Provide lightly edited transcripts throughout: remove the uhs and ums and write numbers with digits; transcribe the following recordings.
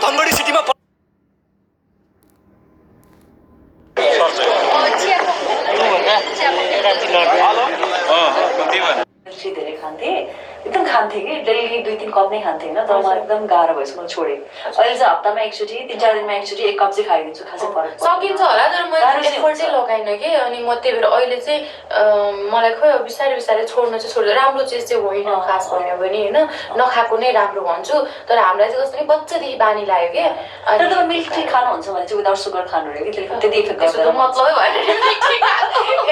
धनगढी सिटीमा धेरै खान्थे एकदम खान्थे कि डेली 2-3 कप नै खान्थे होइन तर मलाई एकदम गाह्रो भएछ मैले छोडेँ अहिले चाहिँ हप्तामा एकचोटि 3-4 दिनमा एकचोटि 1 कप चाहिँ खाइदिन्छु खासै फरक सकिन्छ होला तर मैले एफर्ट चाहिँ लगाइनँ कि अनि म त्यही भएर अहिले चाहिँ मलाई खोइ बिस्तारै बिस्तारै छोड्नु चाहिँ छोड्दै राम्रो चिज चाहिँ होइन खास भन्यो भने होइन नखाएको नै राम्रो भन्छु तर हामीलाई चाहिँ कस्तो नि बच्चादेखि बानी लाग्यो कि तर तपाईँ मिल्क टी खानुहुन्छ भने चाहिँ विदाउट सुगर खानु अरे कि त्यसले त्यति इफेक्ट गर्दैन मतलबै भएन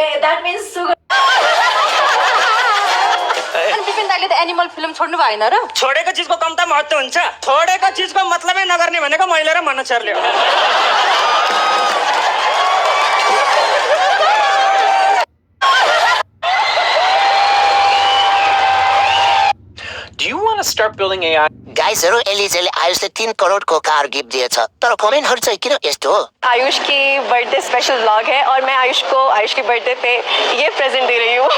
ए द्याट मिन्स सुगर विपिन दाइले त एनिमल फिल्म छोड्नु भएन र छोडेको चिजको कम त महत्त्व हुन्छ छोडेको चिजको मतलबै नगर्ने भनेको मैले र मनुष्यहरूले हो Do you want to start building AI? गाइजहरु एलिजेले आयुषले 3 करोडको कार गिफ्ट दिएछ तर कमेन्टहरु चाहिँ किन यस्तो हो आयुष की बर्थडे स्पेशल व्लॉग है और मैं आयुष को आयुष की बर्थडे पे ये प्रेजेंट दे रही हूँ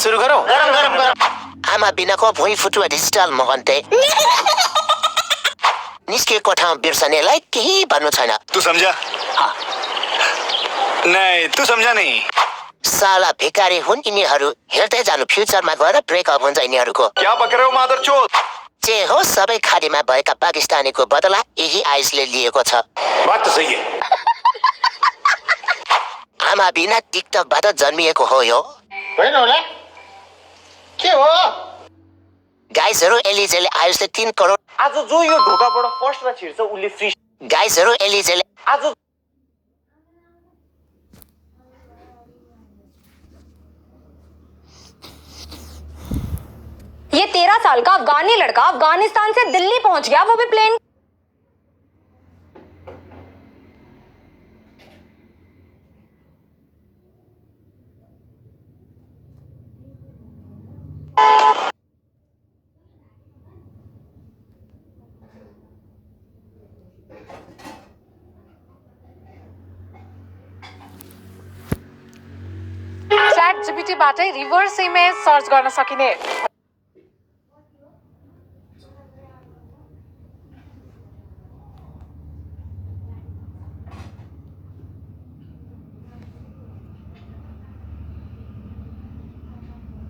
सुरु गरौँ आमा बिनाको भुइँ फुटुवा डिजिटल महन्ते निस्केको ठाउँ बिर्सनेलाई केही भन्नु छैन तू समझा नहीं तू समझा नहीं साला भिखारी हुन् यिनीहरू हेर्दै जानु फ्युचरमा गएर ब्रेकअप हुन्छ यिनीहरूको क्या पक रहे हो मादरचोद जे हो सबै खाडीमा भएका पाकिस्तानीको बदला यही आइसले लिएको छ बात तो सही है आमा बिना टिकटकबाट जन्मिएको हो यो होइन होला के हो गाइजहरु एलिजेले आयुषले 3 करोड आज जो यो ढोकाबाट फर्स्टमा छिर्छ उले फ्री गाइजहरु एलिजेले आज ये 13 साल का अफगानी लड़का अफगानिस्तान से दिल्ली पहुंच गया वो भी प्लेन च्याट जीपीटी बाटै रिभर्स इमेज सर्च गर्न सकिने